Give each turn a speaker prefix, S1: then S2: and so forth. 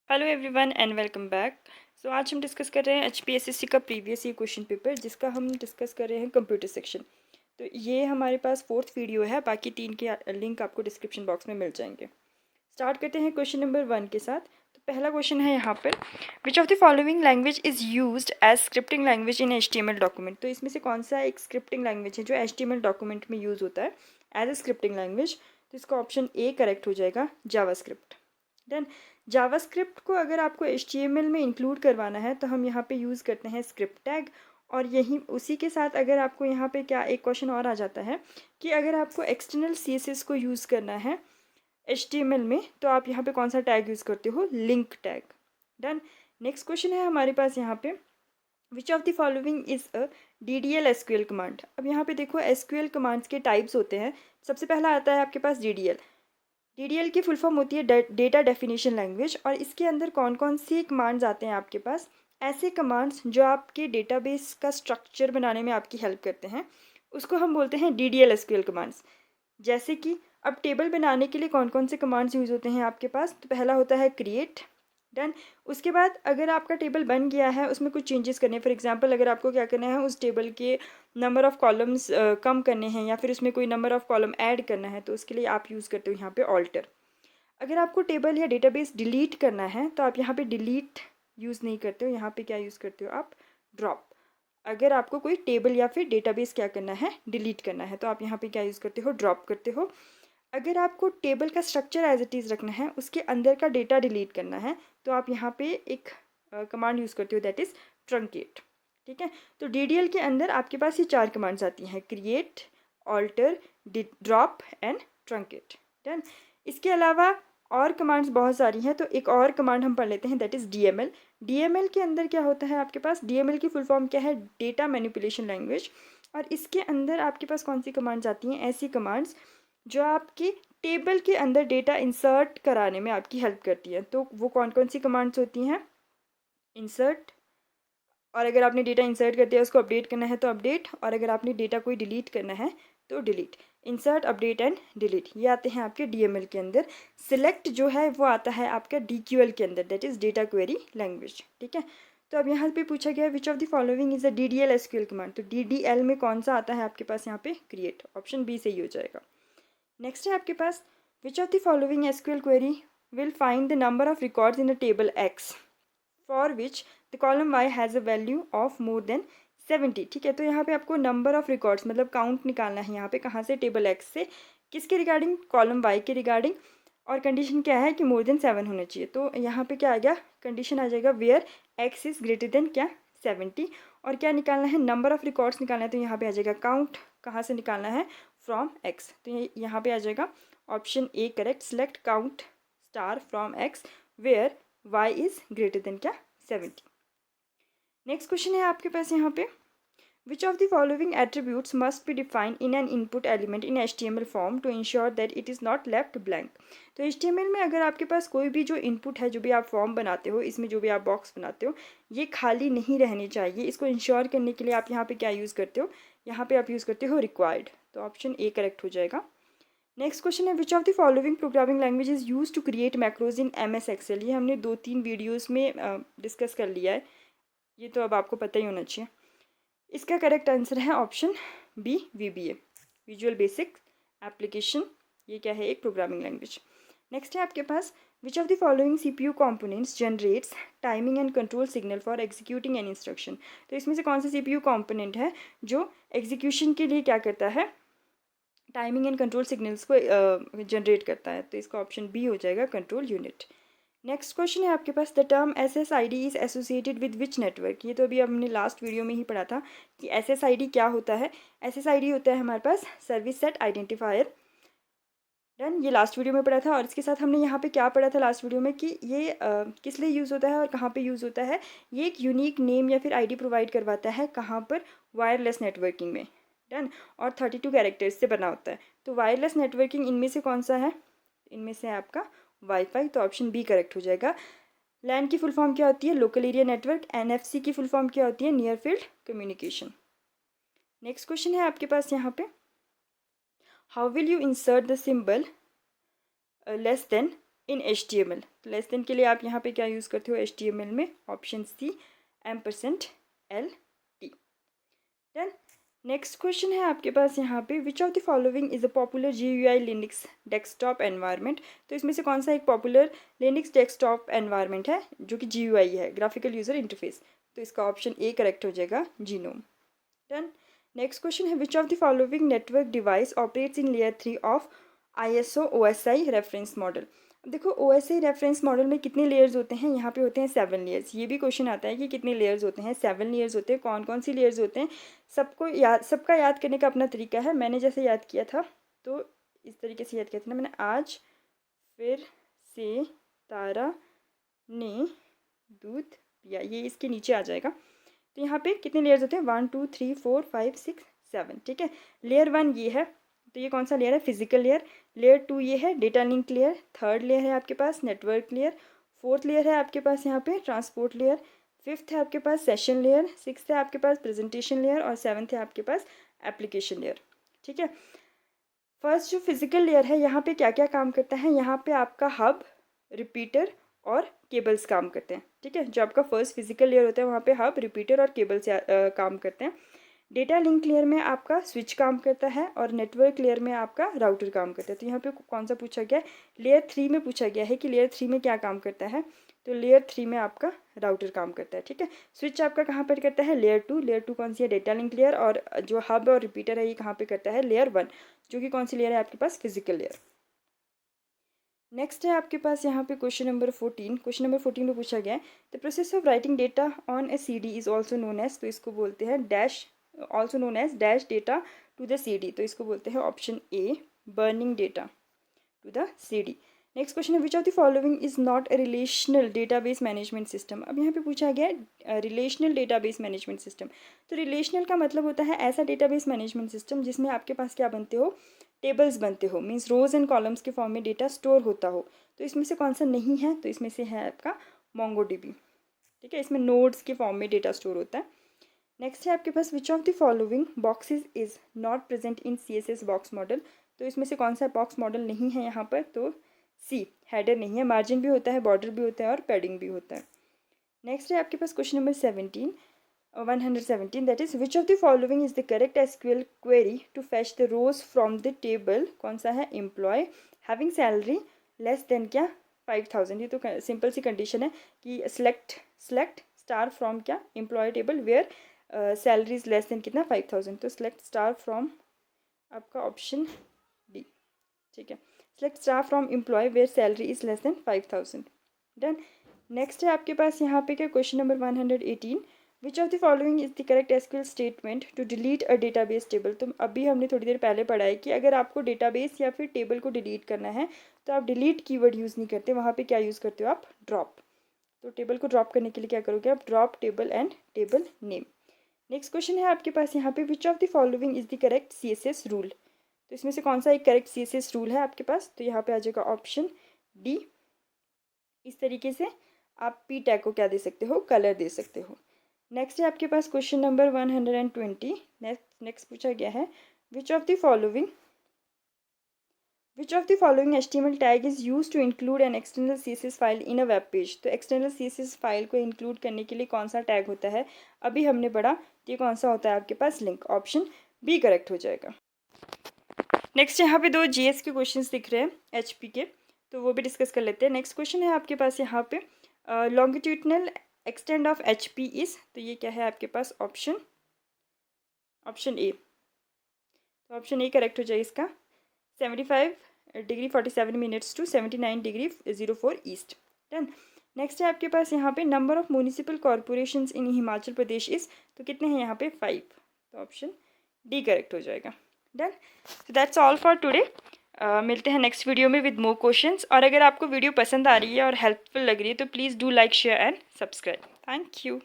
S1: Hello everyone and welcome back. So आज हम discuss कर रहे हैं HPSSC का प्रीवियस ईयर क्वेश्चन पेपर, जिसका हम डिस्कस कर रहे हैं कंप्यूटर सेक्शन। तो ये हमारे पास 4th वीडियो है, बाकी 3 के लिंक आपको डिस्क्रिप्शन बॉक्स में मिल जाएंगे। स्टार्ट करते हैं क्वेश्चन नंबर 1 के साथ। तो पहला क्वेश्चन है यहाँ पर, which of the following language is used as scripting language in HTML document. तो इसमें से कौन सा एक स्क्रिप्टिंग लैंग्वेज है जो HTML डॉक्यूमेंट में यूज़ होता है एज ए स्क्रिप्टिंग लैंग्वेज। तो इसका ऑप्शन ए करेक्ट हो जाएगा, जावास्क्रिप्ट। देन जावास्क्रिप्ट को अगर आपको HTML में इंक्लूड करवाना है तो हम यहाँ पे यूज़ करते हैं स्क्रिप्ट टैग। और यही उसी के साथ अगर आपको यहाँ पे क्या एक क्वेश्चन और आ जाता है कि अगर आपको एक्सटर्नल CSS को यूज़ करना है HTML में तो आप यहाँ पे कौन सा टैग यूज़ करते हो, link tag. Done. Next question है हमारे पास यहाँ पे, which of the following is a DDL SQL command. अब यहाँ पे देखो SQL कमांड्स के टाइप्स होते हैं। सबसे पहला आता है आपके पास DDL की फुल फॉर्म होती है डेटा डेफिनेशन लैंग्वेज। और इसके अंदर कौन कौन सी कमांड्स आते हैं आपके पास, ऐसे कमांड्स जो आपके डेटाबेस का स्ट्रक्चर बनाने में आपकी हेल्प करते हैं, उसको हम बोलते हैं DDL SQL कमांड्स। जैसे कि अब टेबल बनाने के लिए कौन कौन से कमांड्स यूज़ होते हैं आपके पास, तो पहला होता है क्रिएट। डन। उसके बाद अगर आपका टेबल बन गया है, उसमें कुछ चेंजेस करने हैं, फॉर एग्जांपल अगर आपको क्या करना है, उस टेबल के नंबर ऑफ़ कॉलम्स कम करने हैं या फिर उसमें कोई नंबर ऑफ़ कॉलम ऐड करना है, तो उसके लिए आप यूज़ करते हो यहाँ पे ऑल्टर। अगर आपको टेबल या डेटाबेस डिलीट करना है तो आप यहाँ पे डिलीट यूज़ नहीं करते हो, यहाँ पे क्या यूज़ करते हो आप, ड्रॉप। अगर आपको कोई टेबल या फिर डेटाबेस क्या करना है, डिलीट करना है, तो आप यहाँ पे क्या यूज़ करते हो, ड्रॉप करते हो। अगर आपको टेबल का स्ट्रक्चर एज इट इज़ रखना है, उसके अंदर का डेटा डिलीट करना है, तो आप यहाँ पे एक कमांड यूज़ करते हो, दैट इज़ ट्रंकेट। ठीक है। तो DDL के अंदर आपके पास ये 4 कमांड्स आती हैं, create, alter, drop and truncate. Done. इसके अलावा और कमांड्स बहुत सारी हैं, तो एक और कमांड हम पढ़ लेते हैं, दैट इज़ DML। DML के अंदर क्या होता है आपके पास, DML की फुल फॉर्म क्या है, डेटा मैनिपुलेशन लैंग्वेज। और इसके अंदर आपके पास कौन सी कमांड्स आती हैं, ऐसी कमांड्स जो आपकी टेबल के अंदर डेटा इंसर्ट कराने में आपकी हेल्प करती है। तो वो कौन कौन सी कमांड्स होती हैं, इंसर्ट, और अगर आपने डेटा इंसर्ट कर दिया उसको अपडेट करना है तो अपडेट, और अगर आपने डेटा कोई डिलीट करना है तो delete. Insert, update and delete ये आते हैं आपके DML के अंदर। सिलेक्ट जो है वो आता है आपका DQL के अंदर, that is data query language. ठीक है। तो अब यहाँ पे पूछा गया विच of the following is a DDL SQL command. तो DDL में कौन सा आता है आपके पास यहाँ पे, क्रिएट। ऑप्शन बी सही हो जाएगा। नेक्स्ट है आपके पास, which of the following SQL query will find the number of records in a table X for which the column Y has a value of more than 70। ठीक है। तो यहाँ पे आपको नंबर ऑफ रिकॉर्ड्स मतलब काउंट निकालना है, यहाँ पे कहाँ से, टेबल X से, किसके रिगार्डिंग, कॉलम Y के रिगार्डिंग। और कंडीशन क्या है कि मोर देन 7 होना चाहिए। तो यहाँ पे क्या आ गया, कंडीशन आ जाएगा where X is greater than क्या, 70। और क्या निकालना है, नंबर ऑफ रिकॉर्ड्स निकालना है, तो यहाँ पे आ जाएगा काउंट, कहाँ से निकालना है, फ्रॉम X। तो ये यहाँ पे आ जाएगा option A correct, select count star from X where Y is greater than क्या, 70। नेक्स्ट क्वेश्चन है आपके पास यहाँ पे, which of the following attributes must be defined in an input element in HTML form to ensure that it is not left blank. तो HTML में अगर आपके पास कोई भी जो इनपुट है, जो भी आप फॉर्म बनाते हो, इसमें जो भी आप बॉक्स बनाते हो, ये खाली नहीं रहने चाहिए। इसको इंश्योर करने के लिए आप यहाँ पे क्या यूज़ करते हो, यहाँ पे आप यूज़ करते हो रिक्वायर्ड। तो ऑप्शन ए करेक्ट हो जाएगा। नेक्स्ट क्वेश्चन है, which of the following programming language is use to create macros in MS Excel। ये हमने 2-3 वीडियोज़ में डिस्कस कर लिया है, ये तो अब आपको पता ही होना चाहिए। इसका करेक्ट आंसर है option B, VBA, visual basic application. ये क्या है, एक प्रोग्रामिंग लैंग्वेज। नेक्स्ट है आपके पास, which of the following CPU components generates timing and control signal for executing an instruction. तो इसमें से कौन सा CPU कॉम्पोनेंट है जो एग्जीक्यूशन के लिए क्या करता है, टाइमिंग एंड कंट्रोल सिग्नल्स को जनरेट करता है। तो इसका ऑप्शन बी हो जाएगा, कंट्रोल यूनिट। नेक्स्ट क्वेश्चन है आपके पास, the term SSID is associated with which network. ये तो अभी हमने लास्ट वीडियो में ही पढ़ा था कि SSID क्या होता है। SSID होता है हमारे पास सर्विस सेट आइडेंटिफायर। डन। ये लास्ट वीडियो में पढ़ा था। और इसके साथ हमने यहाँ पे क्या पढ़ा था लास्ट वीडियो में कि ये किस लिए यूज़ होता है और कहाँ पे यूज़ होता है। ये एक यूनिक नेम या फिर ID प्रोवाइड करवाता है, कहाँ पर, वायरलेस नेटवर्किंग में। डन। और 32 कैरेक्टर्स से बना होता है। तो वायरलेस नेटवर्किंग इनमें से कौन सा है, इनमें से है आपका वाईफाई। तो ऑप्शन बी करेक्ट हो जाएगा। लैन की फुल फॉर्म क्या होती है, लोकल एरिया नेटवर्क। NFC की फुल फॉर्म क्या होती है, near field communication. Next question है आपके पास यहाँ पे, how will you insert the symbol less then in HTML। Less than के लिए आप यहाँ पे क्या यूज़ करते हो HTML में, option C $LT। Done. Next question है आपके पास यहाँ पे, which of the following is a popular GUI Linux desktop environment. तो इसमें से कौन सा एक पॉपुलर लिनक्स डेस्कटॉप एनवायरनमेंट है जो कि GUI है, ग्राफिकल यूज़र इंटरफेस। तो इसका ऑप्शन ए करेक्ट हो जाएगा, जीनोम। डन। नेक्स्ट क्वेश्चन है, which of the following network device operates in layer 3 of ISO OSI reference model. अब देखो OSI रेफरेंस मॉडल में कितने लेयर्स होते हैं, यहाँ पे होते हैं 7 लेयर्स। ये भी क्वेश्चन आता है कि कितने लेयर्स होते हैं, 7 लेयर्स होते हैं। कौन कौन सी लेयर्स होते हैं, सबका याद करने का अपना तरीका है। मैंने जैसे याद किया था तो इस तरीके से याद किया था ना मैंने, आज फिर से तारा ने दूध पिया, ये इसके नीचे आ जाएगा। तो यहाँ पे कितने लेयर्स होते हैं, 1 2 3 4 5 6 7, ठीक है। लेयर 1 ये है, तो ये कौन सा लेयर है, फिजिकल लेयर। लेयर 2 ये है, data link layer. Third layer है आपके पास नेटवर्क लेयर। फोर्थ लेयर है आपके पास यहाँ पे ट्रांसपोर्ट लेयर। फिफ्थ है आपके पास सेशन लेयर। सिक्स्थ है आपके पास प्रेजेंटेशन लेयर। और सेवन्थ है आपके पास एप्लीकेशन लेयर, ठीक है। फर्स्ट जो फिजिकल लेयर है, यहाँ पे क्या क्या काम करता है, यहाँ पे आपका हब, रिपीटर और केबल्स काम करते हैं, ठीक है। जो आपका फर्स्ट फिजिकल लेयर होता है वहाँ पे हब, रिपीटर और केबल्स काम करते हैं। डेटा लिंक लेयर में आपका स्विच काम करता है और नेटवर्क लेयर में आपका राउटर काम करता है। तो यहाँ पे कौन सा पूछा गया है, लेयर 3 में पूछा गया है कि लेयर 3 में क्या काम करता है। तो लेयर 3 में आपका राउटर काम करता है, ठीक है। स्विच आपका कहाँ पर करता है, लेयर 2। लेयर 2 कौन सी है, डेटा लिंक लेयर। और जो हब और रिपीटर है ये कहाँ पर करता है, लेयर 1, जो कि कौन सी लेयर है आपके पास, फिजिकल लेयर। नेक्स्ट है आपके पास यहाँ पे क्वेश्चन नंबर 14। क्वेश्चन नंबर 14 में पूछा गया है, the process of writing data on a CD is also known as. तो इसको बोलते हैं dash, also known as dash data to the CD। तो इसको बोलते हैं option A, burning data to the CD। Next question है, which of the following is not a relational database management system. अब यहाँ पे पूछा गया है रिलेशनल डेटाबेस मैनेजमेंट सिस्टम। तो रिलेशनल का मतलब होता है ऐसा डेटाबेस मैनेजमेंट सिस्टम जिसमें आपके पास क्या बनते हो, टेबल्स बनते हो, मीन्स रोज एंड कॉलम्स के फॉर्म में डेटा स्टोर होता हो। तो इसमें से कौन सा नहीं है, तो इसमें से है आपका MongoDB, ठीक है। इसमें नोड्स के फॉर्म में डेटा स्टोर होता है। नेक्स्ट है आपके पास, which of the following boxes is not present in CSS box model. तो इसमें से कौन सा बॉक्स मॉडल नहीं है यहाँ पर, तो सी, हेडर नहीं है। मार्जिन भी होता है, बॉर्डर भी होता है और पैडिंग भी होता है। नेक्स्ट है आपके पास question number 117, that is which of the following is the correct SQL query to fetch the rows from the table. कौन सा है, employee having salary less than क्या, 5000। ये तो सिंपल सी कंडीशन है कि सेलेक्ट स्टार फ्रॉम क्या, employee table where salary is less than कितना, 5000। तो सेलेक्ट स्टार फ्रॉम आपका ऑप्शन डी, ठीक है। Select star from employee where salary is less than 5000। Done. Next है आपके पास यहाँ पे क्या, question number 118, which of the following is the correct SQL statement to delete a database table. तो अभी हमने थोड़ी देर पहले पढ़ा है कि अगर आपको डेटाबेस या फिर टेबल को डिलीट करना है तो आप डिलीट कीवर्ड यूज़ नहीं करते, वहाँ पे क्या यूज़ करते हो आप, ड्रॉप। तो टेबल को ड्रॉप करने के लिए क्या करोगे आप, drop table and table name. Next question है आपके पास यहाँ पे, which of the following is the correct CSS rule. तो इसमें से कौन सा एक करेक्ट CSS रूल है आपके पास, तो यहाँ पे आ जाएगा ऑप्शन डी। इस तरीके से आप P टैग को क्या दे सकते हो, कलर दे सकते हो। नेक्स्ट है आपके पास क्वेश्चन नंबर 120। नेक्स्ट पूछा गया है, which of the following HTML tag is use to include an external CSS file in a web page. तो एक्सटर्नल CSS फाइल को इंक्लूड करने के लिए कौन सा टैग होता है, अभी हमने पढ़ा, ये कौन सा होता है आपके पास, लिंक। ऑप्शन बी करेक्ट हो जाएगा। नेक्स्ट यहाँ पे 2 GS के क्वेश्चंस दिख रहे हैं HP के, तो वो भी डिस्कस कर लेते हैं। नेक्स्ट क्वेश्चन है आपके पास यहाँ पे, longitudinal extend of HP is. तो ये क्या है आपके पास, ऑप्शन ए। तो ऑप्शन ए करेक्ट हो जाए इसका, 75 degree 47 minutes to 79 degree 04 east. Done. Next है आपके पास यहाँ पे, number of municipal corporations in Himachal Pradesh is. तो कितने हैं यहाँ पे, 5। तो ऑप्शन डी करेक्ट हो जाएगा। Done. So that's all for today. मिलते हैं नेक्स्ट वीडियो में विद मोर क्वेश्चंस। और अगर आपको वीडियो पसंद आ रही है और हेल्पफुल लग रही है तो please do like, share and subscribe. Thank you.